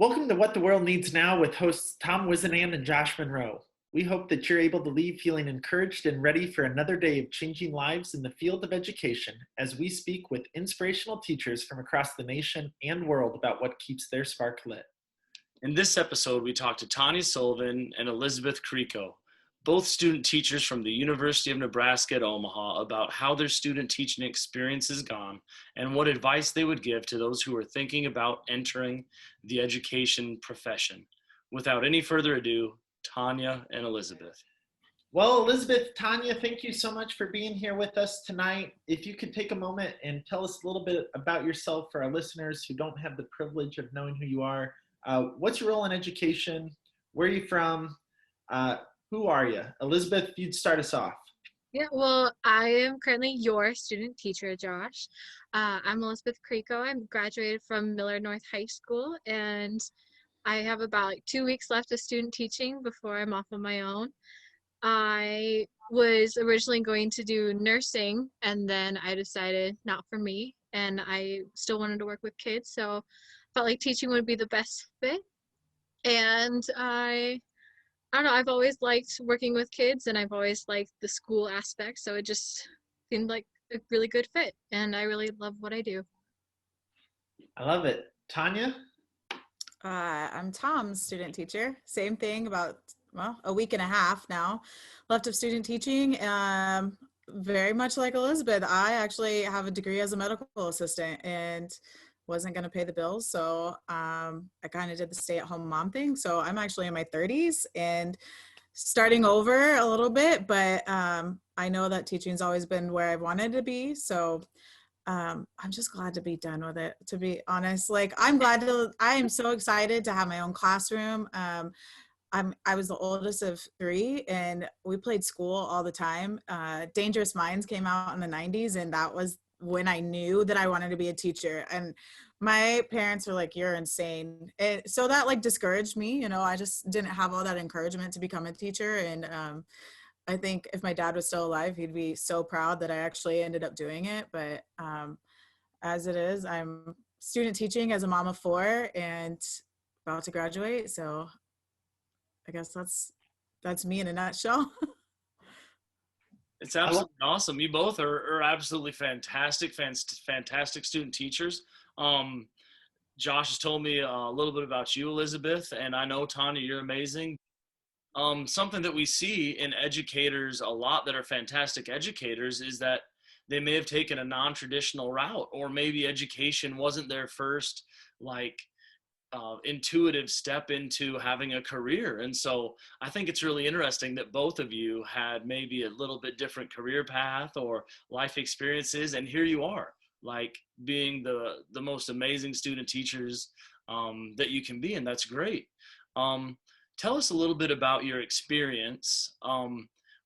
Welcome to What the World Needs Now with hosts Tom Whisinnand and Josh Monroe. We hope that you're able to leave feeling encouraged and ready for another day of changing lives in the field of education as we speak with inspirational teachers from across the nation and world about what keeps their spark lit. In this episode, we talked to Tanya Sullivan and Elizabeth Creco, both student teachers from the University of Nebraska at Omaha, about how their student teaching experience has gone and what advice they would give to those who are thinking about entering the education profession. Without any further ado, Tanya and Elizabeth. Well, Elizabeth, Tanya, thank you so much for being here with us tonight. If you could take a moment and tell us a little bit about yourself for our listeners who don't have the privilege of knowing who you are. What's your role in education? Where are you from? Who are you? Elizabeth, if you'd start us off. Yeah, well, I am currently your student teacher, Josh. I'm Elizabeth Creco. I'm graduated from Millard North High School, and I have about 2 weeks left of student teaching before I'm off on my own. I was originally going to do nursing, and then I decided not for me, and I still wanted to work with kids, so felt like teaching would be the best fit. And I don't know, I've always liked working with kids, and I've always liked the school aspect, so it just seemed like a really good fit, and I really love what I do. I love it. Tanya? I'm Tom's student teacher. Same thing, about, a week and a half now left of student teaching. Very much like Elizabeth, I actually have a degree as a medical assistant and wasn't going to pay the bills. So I kind of did the stay-at-home mom thing. So I'm actually in my 30s and starting over a little bit, but I know that teaching's always been where I've wanted to be. So I'm just glad to be done with it, to be honest. Like, I am so excited to have my own classroom. I was the oldest of 3, and we played school all the time. Dangerous Minds came out in the 90s, and that was when I knew that I wanted to be a teacher. And my parents were like, "You're insane." And so that like discouraged me, I just didn't have all that encouragement to become a teacher. And I think if my dad was still alive, he'd be so proud that I actually ended up doing it. But as it is, I'm student teaching as a mom of 4 and about to graduate. So I guess that's me in a nutshell. It's absolutely awesome. You both are absolutely fantastic student teachers. Josh has told me a little bit about you, Elizabeth, and I know, Tanya, you're amazing. Something that we see in educators a lot that are fantastic educators is that they may have taken a non-traditional route, or maybe education wasn't their first intuitive step into having a career. And so I think it's really interesting that both of you had maybe a little bit different career path or life experiences, and here you are, like, being the most amazing student teachers that you can be, and that's great. Tell us a little bit about your experience.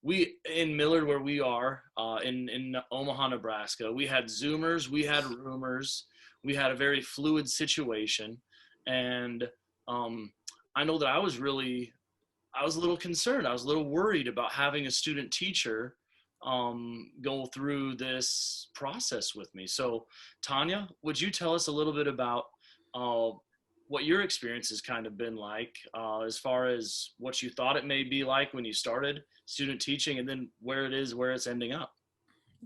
We in Millard, where we are, in Omaha, Nebraska, we had Zoomers, we had roomers, we had a very fluid situation. And I know that I was a little concerned. I was a little worried about having a student teacher go through this process with me. So Tanya, would you tell us a little bit about what your experience has kind of been like, as far as what you thought it may be like when you started student teaching, and then where it's ending up?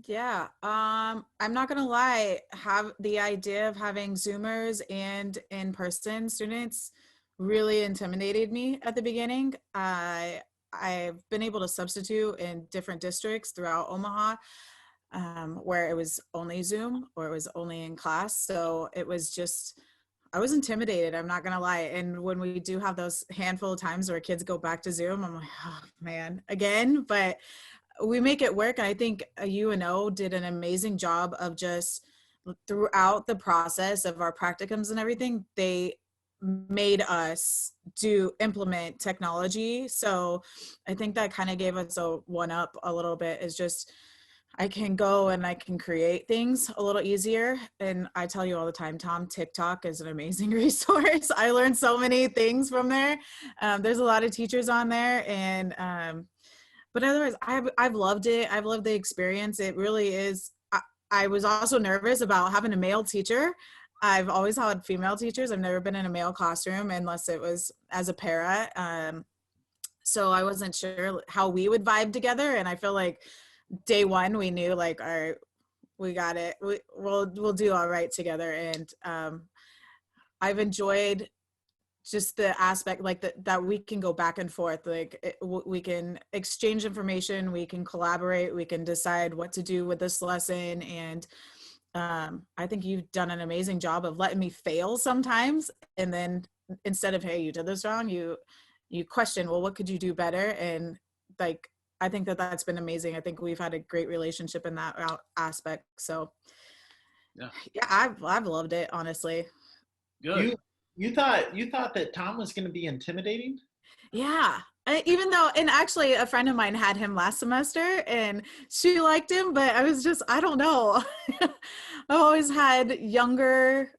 Yeah, I'm not gonna lie, have the idea of having Zoomers and in-person students really intimidated me at the beginning. I've been able to substitute in different districts throughout Omaha, where it was only Zoom or it was only in class. So it was just, I was intimidated, I'm not gonna lie. And when we do have those handful of times where kids go back to Zoom, I'm like, oh man, again. But we make it work. And I think UNO did an amazing job of just throughout the process of our practicums and everything, they made us implement technology. So I think that kind of gave us a one up a little bit, is just, I can go and I can create things a little easier. And I tell you all the time, Tom, TikTok is an amazing resource. I learned so many things from there. There's a lot of teachers on there, and but otherwise, I've loved it. I've loved the experience. It really is. I was also nervous about having a male teacher. I've always had female teachers. I've never been in a male classroom unless it was as a para. So I wasn't sure how we would vibe together. And I feel like day one, we knew like, all right, we got it. We'll do all right together. And I've enjoyed just the aspect like that we can go back and forth, like we can exchange information, we can collaborate, we can decide what to do with this lesson. And I think you've done an amazing job of letting me fail sometimes, and then instead of, hey, you did this wrong, you question, well, what could you do better? And like, I think that's been amazing. I think we've had a great relationship in that aspect. So yeah, I've loved it, honestly. Good. You thought that Tom was going to be intimidating? Yeah. Even though, and actually a friend of mine had him last semester and she liked him, but I don't know. I've always had younger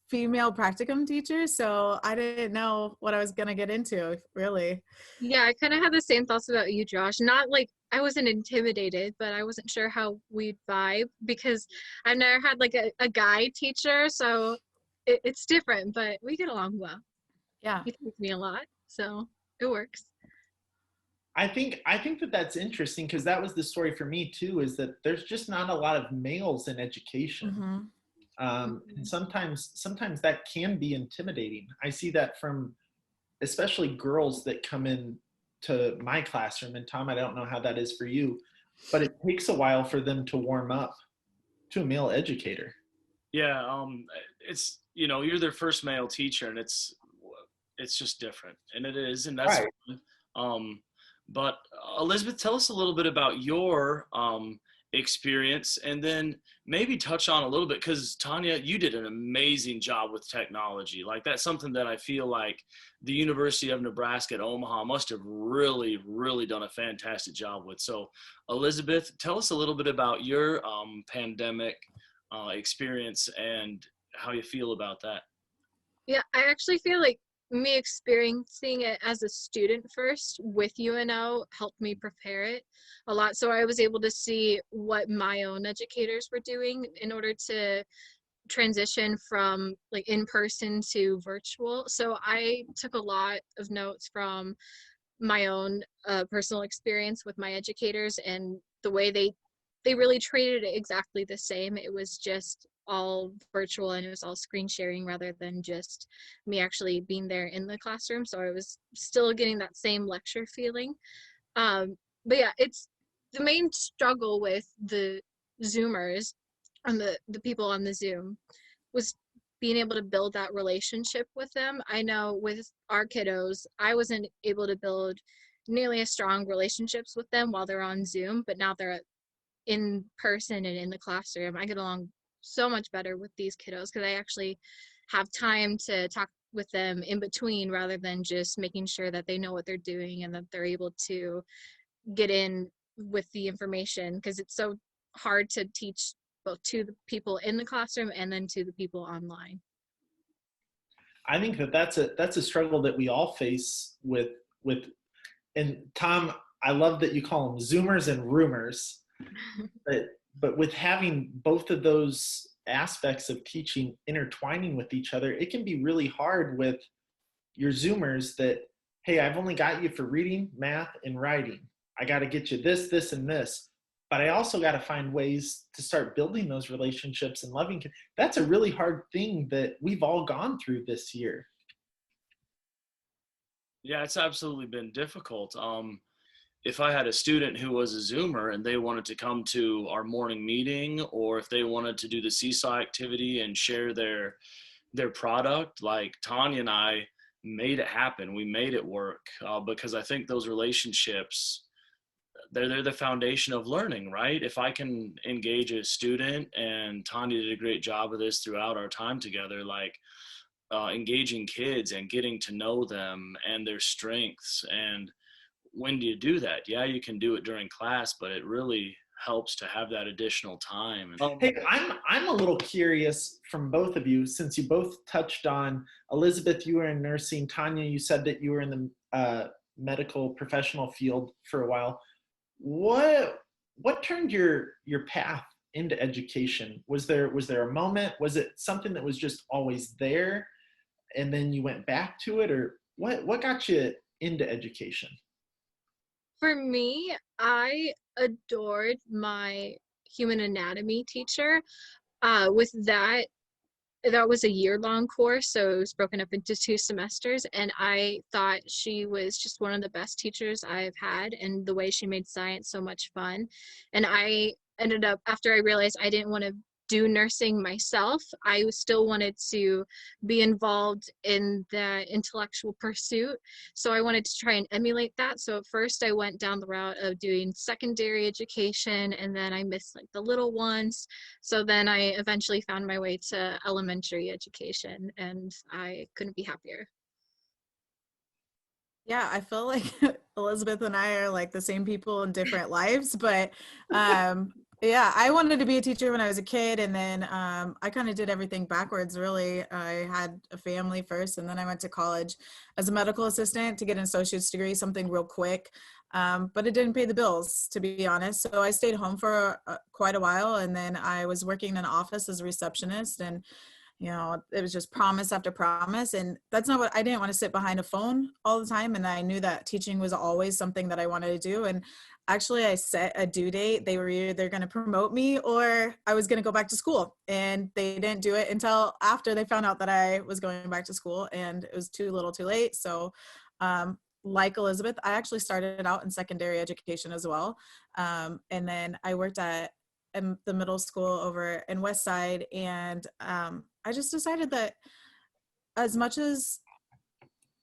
female practicum teachers, so I didn't know what I was going to get into, really. Yeah, I kind of had the same thoughts about you, Josh. Not like I wasn't intimidated, but I wasn't sure how we'd vibe because I've never had like a guy teacher, so it's different, but we get along well. Yeah. He teaches me a lot, so it works. I think that that's interesting because that was the story for me too, is that there's just not a lot of males in education. Mm-hmm. And sometimes that can be intimidating. I see that from especially girls that come in to my classroom. And Tom, I don't know how that is for you, but it takes a while for them to warm up to a male educator. Yeah, it's, you know, you're their first male teacher, and it's just different, and it is, and that's Right. fine. But Elizabeth, tell us a little bit about your experience, and then maybe touch on a little bit, because Tanya, you did an amazing job with technology. Like, that's something that I feel like the University of Nebraska at Omaha must have really, really done a fantastic job with. So Elizabeth, tell us a little bit about your pandemic experience and how you feel about that. Yeah, I actually feel like me experiencing it as a student first with UNO helped me prepare it a lot. So I was able to see what my own educators were doing in order to transition from like in person to virtual. So I took a lot of notes from my own personal experience with my educators and the way they really treated it exactly the same. It was just all virtual and it was all screen sharing rather than just me actually being there in the classroom. So I was still getting that same lecture feeling. But yeah, it's the main struggle with the Zoomers and the people on the Zoom was being able to build that relationship with them. I know with our kiddos, I wasn't able to build nearly as strong relationships with them while they're on Zoom, but now they're in person and in the classroom. I get along so much better with these kiddos because I actually have time to talk with them in between rather than just making sure that they know what they're doing and that they're able to get in with the information, because it's so hard to teach both to the people in the classroom and then to the people online. I think that that's a struggle that we all face with and Tom, I love that you call them Zoomers and Roomers, but with having both of those aspects of teaching intertwining with each other, it can be really hard with your Zoomers that, hey, I've only got you for reading, math, and writing. I got to get you this, this, and this. But I also got to find ways to start building those relationships and loving. That's a really hard thing that we've all gone through this year. Yeah, it's absolutely been difficult. If I had a student who was a Zoomer and they wanted to come to our morning meeting, or if they wanted to do the seesaw activity and share their product, like Tanya and I made it happen. We made it work because I think those relationships, they're the foundation of learning, right? If I can engage a student, and Tanya did a great job of this throughout our time together, like engaging kids and getting to know them and their strengths. And when do you do that? Yeah, you can do it during class, but it really helps to have that additional time. Hey, I'm a little curious from both of you, since you both touched on Elizabeth, you were in nursing. Tanya, you said that you were in the medical professional field for a while. What turned your path into education? Was there a moment? Was it something that was just always there, and then you went back to it, or what got you into education? For me, I adored my human anatomy teacher. With that was a year-long course, so it was broken up into 2 semesters, and I thought she was just one of the best teachers I've had, and the way she made science so much fun. And I ended up, after I realized I didn't want to do nursing myself, I still wanted to be involved in the intellectual pursuit. So I wanted to try and emulate that. So at first I went down the route of doing secondary education, and then I missed like the little ones. So then I eventually found my way to elementary education, and I couldn't be happier. Yeah, I feel like Elizabeth and I are like the same people in different lives, but yeah, I wanted to be a teacher when I was a kid, and then I kind of did everything backwards, really. I had a family first, and then I went to college as a medical assistant to get an associate's degree, something real quick, but it didn't pay the bills, to be honest. So I stayed home for quite a while, and then I was working in an office as a receptionist, and it was just promise after promise. And that's not what I didn't want to sit behind a phone all the time. And I knew that teaching was always something that I wanted to do. And actually, I set a due date. They were either going to promote me or I was going to go back to school. And they didn't do it until after they found out that I was going back to school, and it was too little too late. So, like Elizabeth, I actually started out in secondary education as well. And then I worked at in the middle school over in West Side, and I just decided that as much as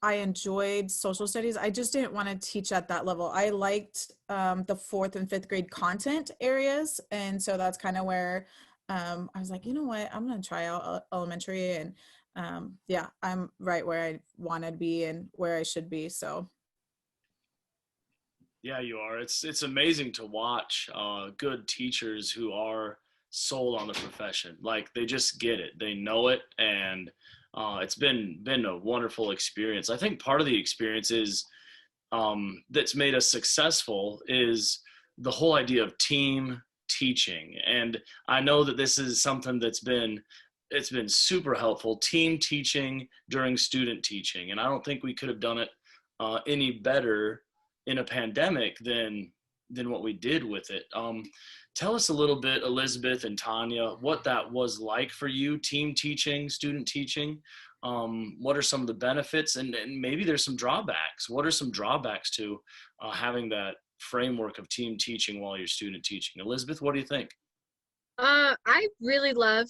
I enjoyed social studies, I just didn't want to teach at that level. I liked the 4th and 5th grade content areas, and so that's kind of where I was like, you know what, I'm going to try out elementary, and yeah, I'm right where I want to be and where I should be. So Yeah, you are. It's amazing to watch good teachers who are sold on the profession. Like they just get it, they know it, and it's been a wonderful experience. I think part of the experience is that's made us successful is the whole idea of team teaching. And I know that this is something it's been super helpful, team teaching during student teaching. And I don't think we could have done it any better in a pandemic than what we did with it. Tell us a little bit, Elizabeth and Tanya, what that was like for you, team teaching, student teaching. What are some of the benefits, and maybe there's some drawbacks. What are some drawbacks to having that framework of team teaching while you're student teaching? Elizabeth, what do you think? I really love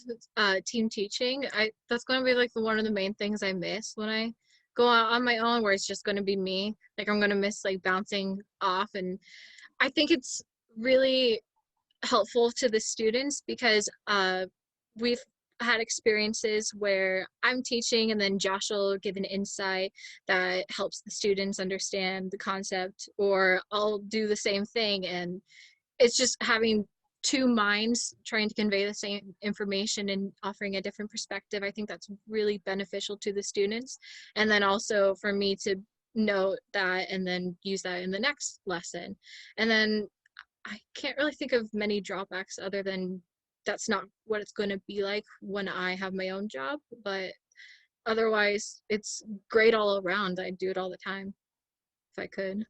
team teaching. That's going to be like one of the main things I miss when I go out on my own, where it's just going to be me. Like I'm going to miss like bouncing off, and I think it's really helpful to the students because we've had experiences where I'm teaching and then Josh will give an insight that helps the students understand the concept, or I'll do the same thing, and it's just having two minds trying to convey the same information and offering a different perspective. I think that's really beneficial to the students, and then also for me to note that and then use that in the next lesson. And then I can't really think of many drawbacks other than that's not what it's going to be like when I have my own job, but otherwise it's great all around. I do it all the time if I could.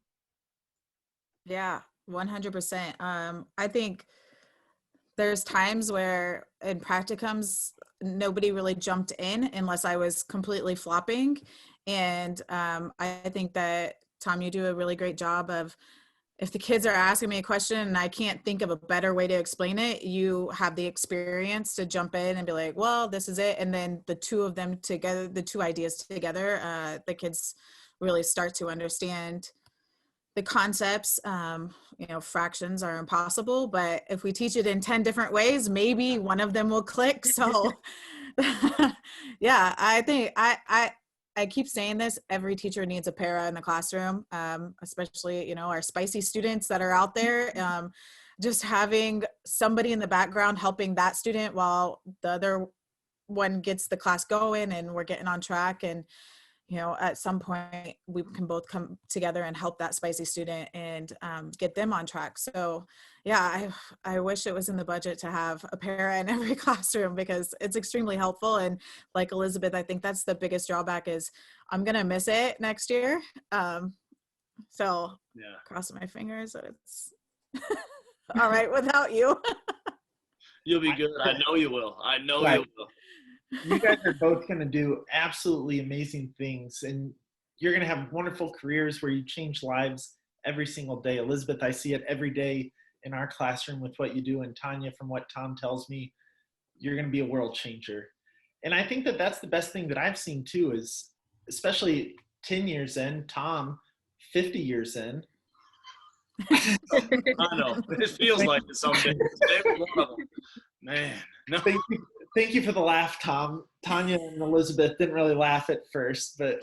yeah, 100%. I think there's times where in practicums, nobody really jumped in unless I was completely flopping. And I think that, Tom, you do a really great job of, if the kids are asking me a question and I can't think of a better way to explain it, you have the experience to jump in and be like, well, this is it. And then the two of them together, the two ideas together, the kids really start to understand the concepts. Fractions are impossible, but if we teach it in 10 different ways, maybe one of them will click. So yeah, I think I keep saying this, every teacher needs a para in the classroom, especially, our spicy students that are out there. Just having somebody in the background helping that student while the other one gets the class going and we're getting on track. And at some point we can both come together and help that spicy student and get them on track. So yeah, I wish it was in the budget to have a para in every classroom, because it's extremely helpful. And like Elizabeth, I think that's the biggest drawback is I'm going to miss it next year. So Yeah. crossing my fingers that it's all right without you. You'll be good. I know you will. I know Right. you will. You guys are both going to do absolutely amazing things, and you're going to have wonderful careers where you change lives every single day. Elizabeth, I see it every day in our classroom with what you do, and Tanya, from what Tom tells me, you're going to be a world changer. And I think that that's the best thing that I've seen too, is especially 10 years in, Tom, 50 years in. I know. It feels like it some days. Every one of them. Man, no. Thank you for the laugh, Tom. Tanya and Elizabeth didn't really laugh at first, but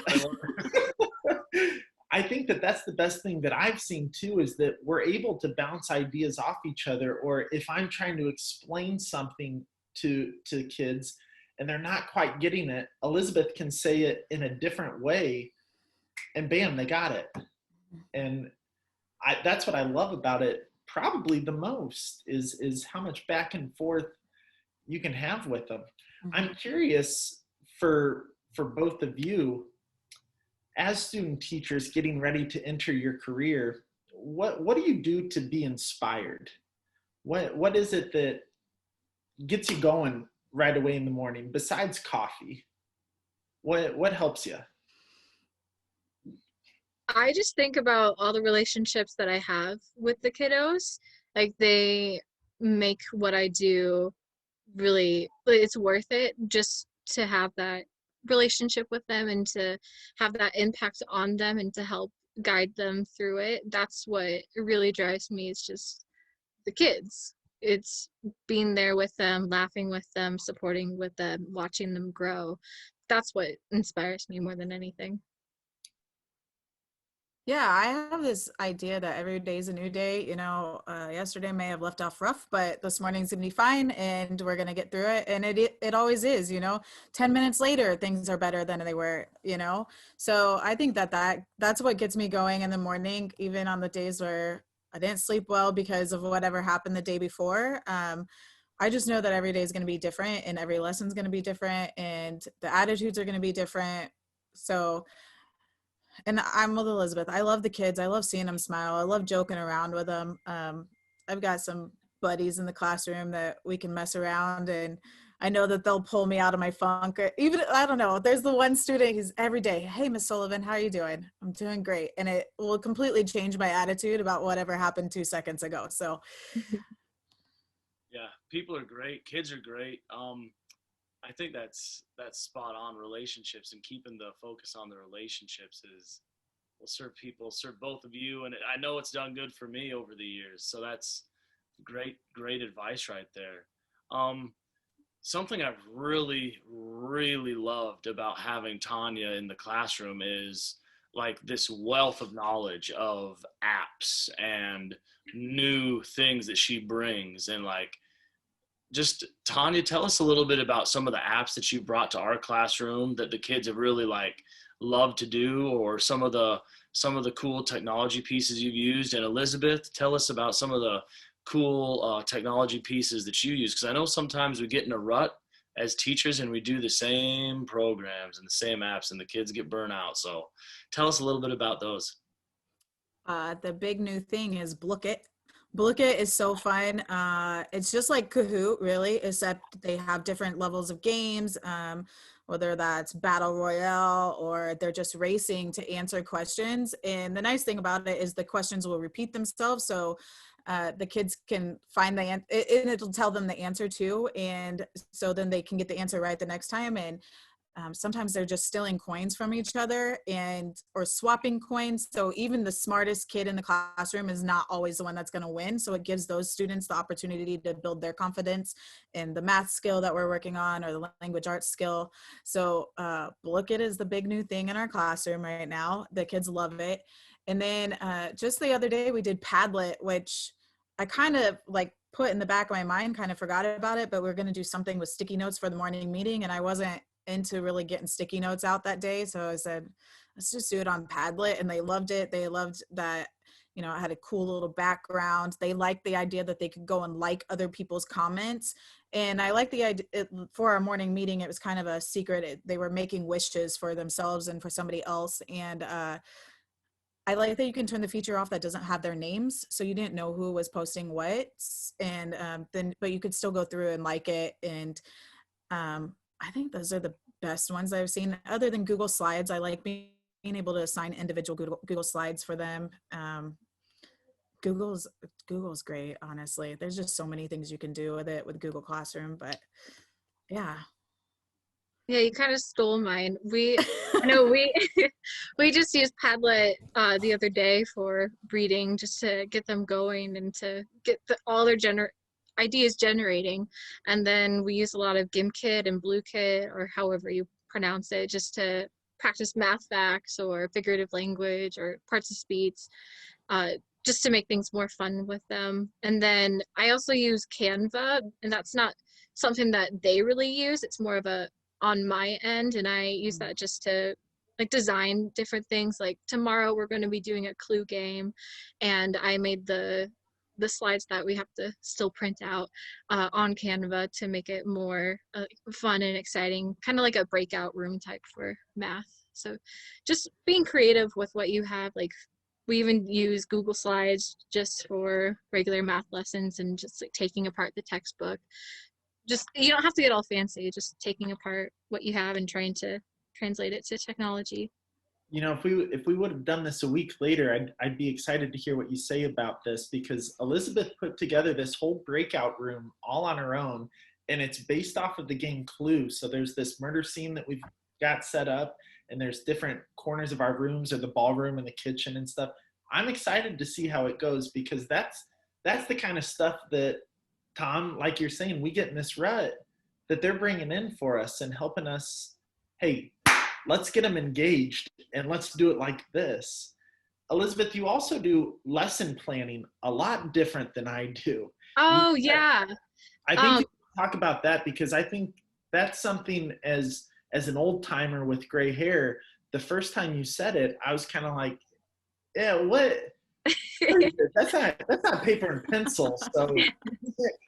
I think that that's the best thing that I've seen too, is that we're able to bounce ideas off each other. Or if I'm trying to explain something to kids and they're not quite getting it, Elizabeth can say it in a different way and bam, they got it. And that's what I love about it probably the most, is how much back and forth you can have with them. I'm curious for both of you, as student teachers getting ready to enter your career, what do you do to be inspired? What is it that gets you going right away in the morning besides coffee? What helps you? I just think about all the relationships that I have with the kiddos. Like, they make what I do really, it's worth it just to have that relationship with them and to have that impact on them and to help guide them through it. That's what really drives me. It's just the kids. It's being there with them, laughing with them, supporting with them, watching them grow. That's what inspires me more than anything. Yeah, I have this idea that every day is a new day. Yesterday may have left off rough, but this morning's gonna be fine, and we're gonna get through it. And it always is. 10 minutes later, things are better than they were. So I think that's what gets me going in the morning, even on the days where I didn't sleep well because of whatever happened the day before. I just know that every day is gonna be different, and every lesson's gonna be different, and the attitudes are gonna be different. So. And I'm with Elizabeth. I love the kids. I love seeing them smile. I love joking around with them. I've got some buddies in the classroom that we can mess around, and I know that they'll pull me out of my funk. Or even, I don't know, there's the one student who's every day, "Hey, Miss Sullivan, how are you doing?" "I'm doing great." And it will completely change my attitude about whatever happened 2 seconds ago. So Yeah, people are great. Kids are great. I think that's spot on. Relationships and keeping the focus on the relationships will serve both of you. And I know it's done good for me over the years. So that's great advice right there. Something I've really, really loved about having Tanya in the classroom is like this wealth of knowledge of apps and new things that she brings. And like, just Tanya, tell us a little bit about some of the apps that you brought to our classroom that the kids have really like loved to do, or some of the cool technology pieces you've used. And Elizabeth, tell us about some of the cool technology pieces that you use, because I know sometimes we get in a rut as teachers and we do the same programs and the same apps and the kids get burnt out. So tell us a little bit about those. the big new thing is Book It. Book It is so fun. It's just like Kahoot, really, except they have different levels of games, whether that's battle royale or they're just racing to answer questions. And the nice thing about it is the questions will repeat themselves. So the kids can find and it'll tell them the answer too. And so then they can get the answer right the next time. And sometimes they're just stealing coins from each other or swapping coins. So even the smartest kid in the classroom is not always the one that's going to win. So it gives those students the opportunity to build their confidence in the math skill that we're working on or the language arts skill. So Book It is the big new thing in our classroom right now. The kids love it. And then just the other day we did Padlet, which I kind of like put in the back of my mind, kind of forgot about it, but we're going to do something with sticky notes for the morning meeting. And I wasn't into really getting sticky notes out that day. So I said, let's just do it on Padlet. And they loved it. They loved that, it had a cool little background. They liked the idea that they could go and like other people's comments. And I like the idea for our morning meeting, it was kind of a secret. They were making wishes for themselves and for somebody else. And I like that you can turn the feature off that doesn't have their names. So you didn't know who was posting what. And but you could still go through and like it. And I think those are the best ones I've seen. Other than Google Slides, I like being able to assign individual Google Slides for them. Google's great, honestly. There's just so many things you can do with it with Google Classroom, but yeah. Yeah, you kind of stole mine. We we just used Padlet the other day for reading, just to get them going and to get all their ideas generating. And then we use a lot of GimKit and BlueKit, or however you pronounce it, just to practice math facts or figurative language or parts of speech, just to make things more fun with them. And then I also use Canva, and that's not something that they really use. It's more of a on my end, and I use that just to like design different things. Like tomorrow we're going to be doing a clue game, and I made the slides that we have to still print out on Canva to make it more fun and exciting, kind of like a breakout room type for math. So just being creative with what you have. Like we even use Google Slides just for regular math lessons and just like taking apart the textbook. Just, you don't have to get all fancy, just taking apart what you have and trying to translate it to technology. If we would have done this a week later, I'd be excited to hear what you say about this, because Elizabeth put together this whole breakout room all on her own, and it's based off of the game Clue. So there's this murder scene that we've got set up, and there's different corners of our rooms, or the ballroom and the kitchen and stuff. I'm excited to see how it goes, because that's the kind of stuff that, Tom, like you're saying, we get in this rut that they're bringing in for us and helping us. Hey, let's get them engaged and let's do it like this. Elizabeth, you also do lesson planning a lot different than I do. Oh, yeah. I think you can talk about that, because I think that's something, as an old timer with gray hair, the first time you said it, I was kind of like, yeah, what? That's not paper and pencil, so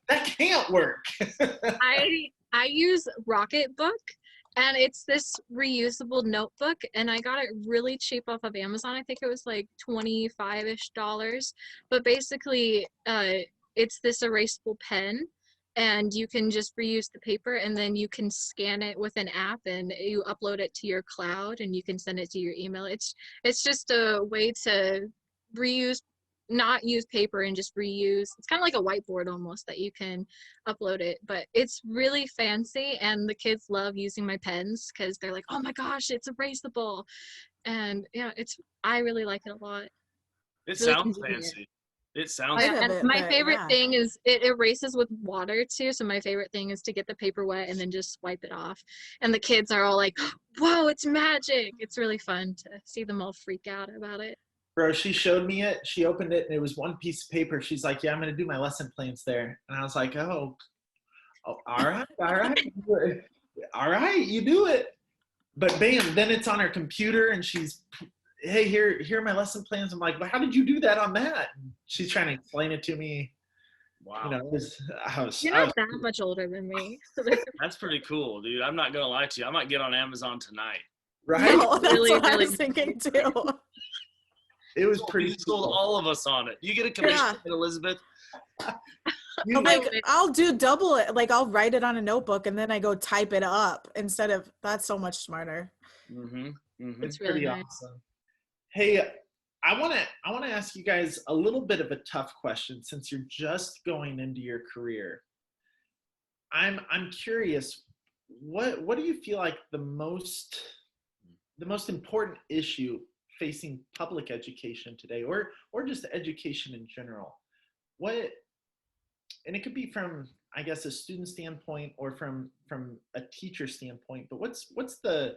that can't work. I use Rocketbook, and it's this reusable notebook, and I got it really cheap off of Amazon. I think it was like $25-ish. But basically, it's this erasable pen, and you can just reuse the paper, and then you can scan it with an app, and you upload it to your cloud, and you can send it to your email. It's just a way to reuse, not use paper and just reuse. It's kind of like a whiteboard almost, that you can upload it, but it's really fancy, and the kids love using my pens because they're like, oh my gosh, it's erasable. And yeah, I really like it a lot. It really sounds convenient. fancy. It sounds And my favorite thing is it erases with water too. So my favorite thing is to get the paper wet and then just wipe it off. And the kids are all like, whoa, it's magic. It's really fun to see them all freak out about it. Bro, she showed me it. She opened it, and it was one piece of paper. She's like, yeah, I'm going to do my lesson plans there. And I was like, oh, all right. All right, you do it. But bam, then it's on her computer, and she's, hey, here are my lesson plans. I'm like, well, how did you do that on that? And she's trying to explain it to me. Wow. You're not that much older than me. That's pretty cool, dude. I'm not going to lie to you. I might get on Amazon tonight. Right? No, that's what I was thinking too. It was pretty You sold all of us on it. You get a commission, Elizabeth. I'll do double it. Like I'll write it on a notebook and then I go type it up instead of. That's so much smarter. Mm-hmm. Mm-hmm. It's pretty awesome. Hey, I want to ask you guys a little bit of a tough question, since you're just going into your career. I'm curious, what do you feel like the most important issue facing public education today, or just education in general? And it could be from, I guess, a student standpoint or from a teacher standpoint, but what's the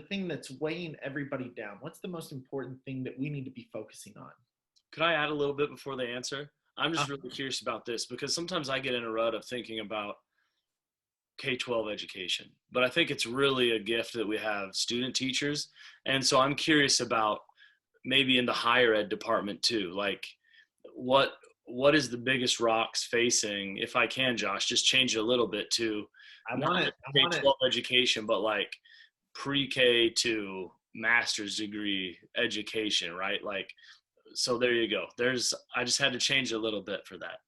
thing that's weighing everybody down? What's the most important thing that we need to be focusing on? Could I add a little bit before they answer? I'm just really curious about this, because sometimes I get in a rut of thinking about K-12 education, but I think it's really a gift that we have student teachers. And so I'm curious about maybe in the higher ed department too, like what what is the biggest rocks facing, if I can, Josh, just change it a little bit to I not want just it. I want it. K-12 education, but like pre-K to master's degree education, right? Like, so there you go. I just had to change it a little bit for that.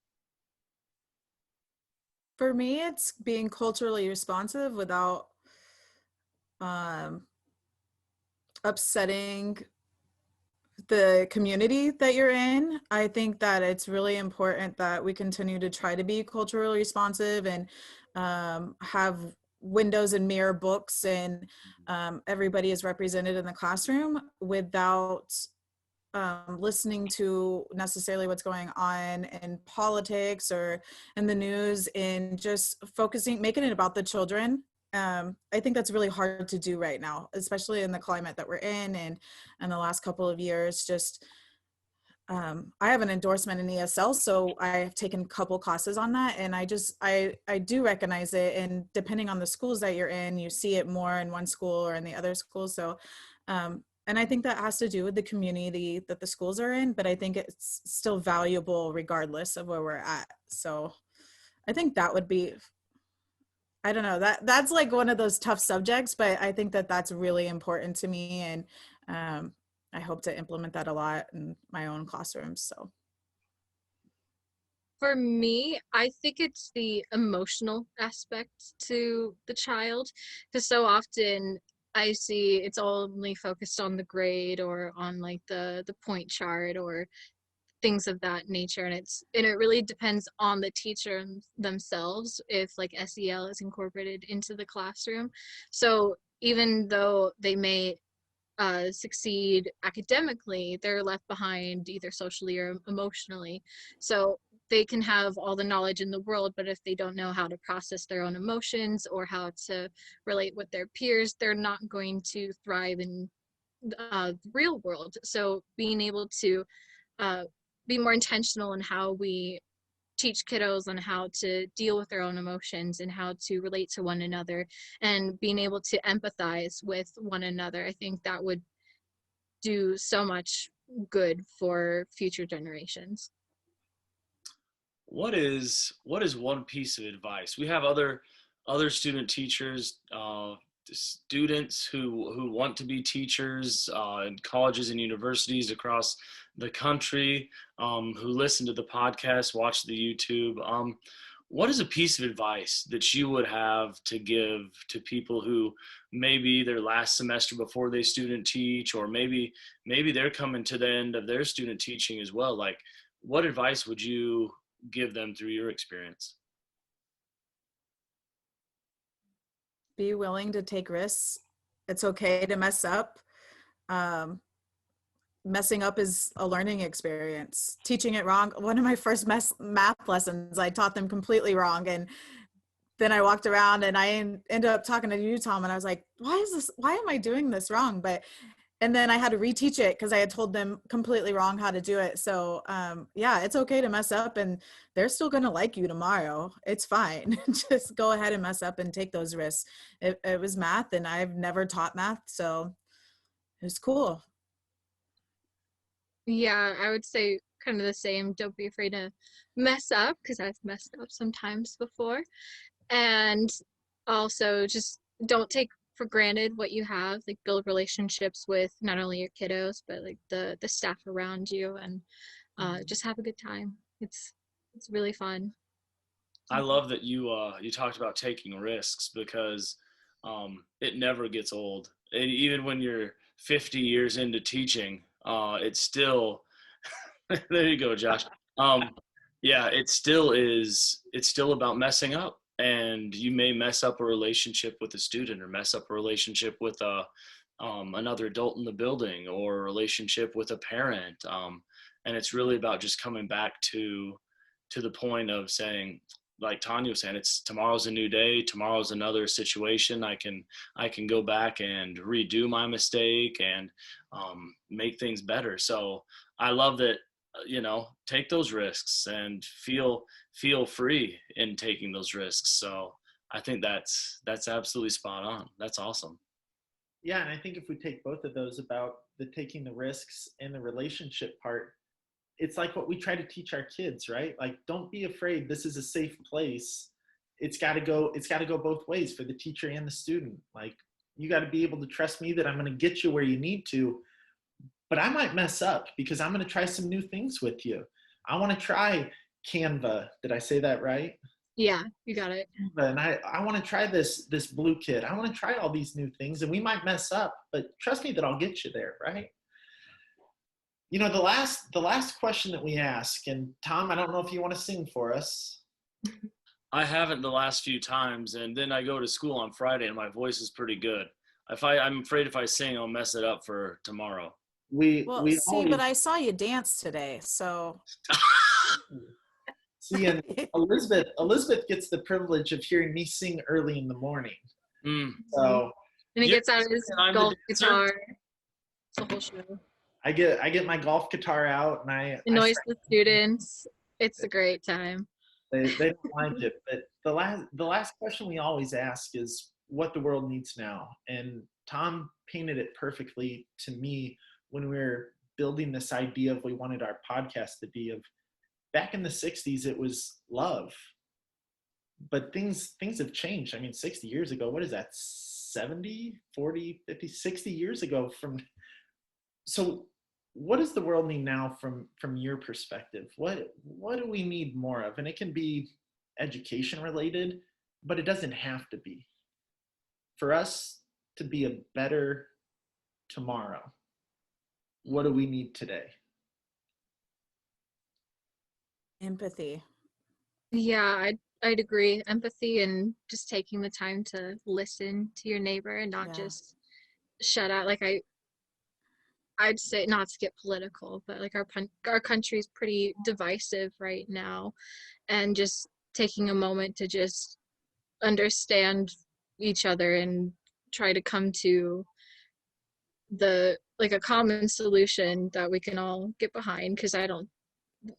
For me, it's being culturally responsive without um, upsetting the community that you're in. I think that it's really important that we continue to try to be culturally responsive and have windows and mirror books, and everybody is represented in the classroom without listening to necessarily what's going on in politics or in the news, and just focusing, making it about the children. I think that's really hard to do right now, especially in the climate that we're in, and the last couple of years. Just I have an endorsement in ESL, so I've taken a couple classes on that, and I do recognize it. And depending on the schools that you're in, you see it more in one school or in the other school. So and I think that has to do with the community that the schools are in, but I think it's still valuable regardless of where we're at. So I think that would be, I don't know, that's like one of those tough subjects, but I think that that's really important to me. And I hope to implement that a lot in my own classrooms. So For me, I think it's the emotional aspect to the child, because so often I see it's only focused on the grade or on like the point chart or things of that nature, and it really depends on the teacher themselves if like SEL is incorporated into the classroom. So even though they may succeed academically, they're left behind either socially or emotionally. So they can have all the knowledge in the world, but if they don't know how to process their own emotions or how to relate with their peers, they're not going to thrive in the real world. So being able to uh, be more intentional in how we teach kiddos on how to deal with their own emotions and how to relate to one another and being able to empathize with one another, I think that would do so much good for future generations. What is one piece of advice? We have other student teachers, students who want to be teachers in colleges and universities across the country, who listen to the podcast, watch the YouTube. What is a piece of advice that you would have to give to people who maybe their last semester before they student teach, or maybe they're coming to the end of their student teaching as well? Like, what advice would you give them through your experience? be willing to take risks. It's okay to mess up. Messing up is a learning experience. Teaching it wrong. One of my first math lessons, I taught them completely wrong. And then I walked around and I ended up talking to you, Tom, and I was like, why am I doing this wrong? And then I had to reteach it because I had told them completely wrong how to do it. So yeah, it's okay to mess up, and they're still going to like you tomorrow. It's fine. Just go ahead and mess up and take those risks. It was math, and I've never taught math, so it was cool. Yeah, I would say kind of the same. Don't be afraid to mess up, because I've messed up sometimes before. And also just don't take for granted what you have. Like build relationships with not only your kiddos, but like the staff around you, and just have a good time. It's really fun. I love that you talked about taking risks, because it never gets old. And even when you're 50 years into teaching, it's still there you go, Josh. Um, yeah, it's still about messing up. And you may mess up a relationship with a student, or mess up a relationship with another adult in the building, or a relationship with a parent. And it's really about just coming back to the point of saying, like Tanya was saying, it's tomorrow's a new day. Tomorrow's another situation. I can go back and redo my mistake and make things better. So I love that. Take those risks and feel free in taking those risks. So I think that's absolutely spot on. That's awesome. Yeah, and I think if we take both of those about the taking the risks and the relationship part, it's like what we try to teach our kids, right? Like, don't be afraid. This is a safe place. It's got to go both ways for the teacher and the student. Like, you got to be able to trust me that I'm going to get you where you need to, but I might mess up because I'm going to try some new things with you. I want to try Canva. Did I say that right? Yeah, you got it. And I want to try this Blue Kit. I want to try all these new things, and we might mess up, but trust me that I'll get you there, right? You know, the last question that we ask, and Tom, I don't know if you want to sing for us. I haven't the last few times, and then I go to school on Friday, and my voice is pretty good. I'm afraid if I sing, I'll mess it up for tomorrow. But I saw you dance today, so. See, and Elizabeth gets the privilege of hearing me sing early in the morning. So, and he gets out his golf guitar. It's a whole show. I get my golf guitar out, and I annoys the students. It's a great time. They don't like it. But the last question we always ask is what the world needs now. And Tom painted it perfectly to me when we were building this idea of we wanted our podcast to be of. Back in the 60s, it was love. But things have changed. I mean, 60 years ago, what is that? 70, 40, 50, 60 years ago from. So what does the world need now from your perspective? What do we need more of? And it can be education related, but it doesn't have to be. For us to be a better tomorrow, what do we need today? Empathy. Yeah, I'd agree. Empathy and just taking the time to listen to your neighbor and not just shut out. Like I'd say, not to get political, but like our country's pretty divisive right now, and just taking a moment to just understand each other and try to come to a common solution that we can all get behind, because I don't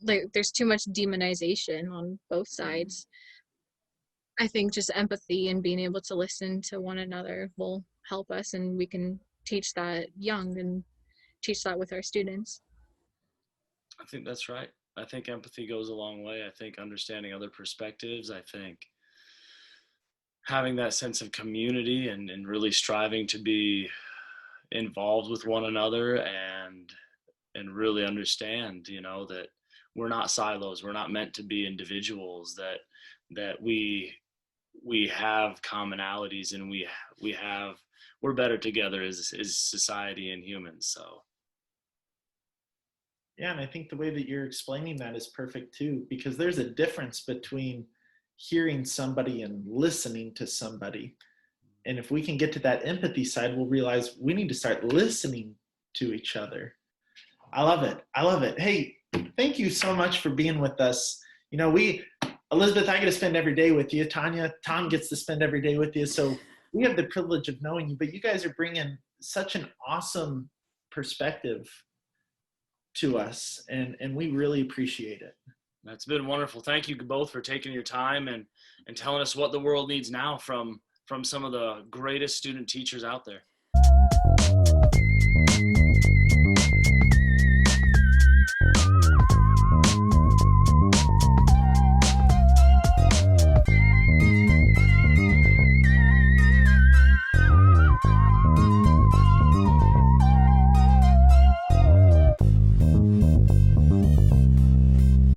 like there's too much demonization on both sides. I think just empathy and being able to listen to one another will help us, and we can teach that young and teach that with our students. I think that's right. I think empathy goes a long way. I think understanding other perspectives, I think having that sense of community and really striving to be involved with one another and really understand, that we're not silos. We're not meant to be individuals, that we have commonalities, and we're better together as society and humans. So. Yeah, and I think the way that you're explaining that is perfect too, because there's a difference between hearing somebody and listening to somebody. And if we can get to that empathy side, we'll realize we need to start listening to each other. I love it. Hey, thank you so much for being with us. Elizabeth, I get to spend every day with you. Tanya, Tom gets to spend every day with you. So we have the privilege of knowing you, but you guys are bringing such an awesome perspective to us, and we really appreciate it. That's been wonderful. Thank you both for taking your time and telling us what the world needs now from some of the greatest student teachers out there.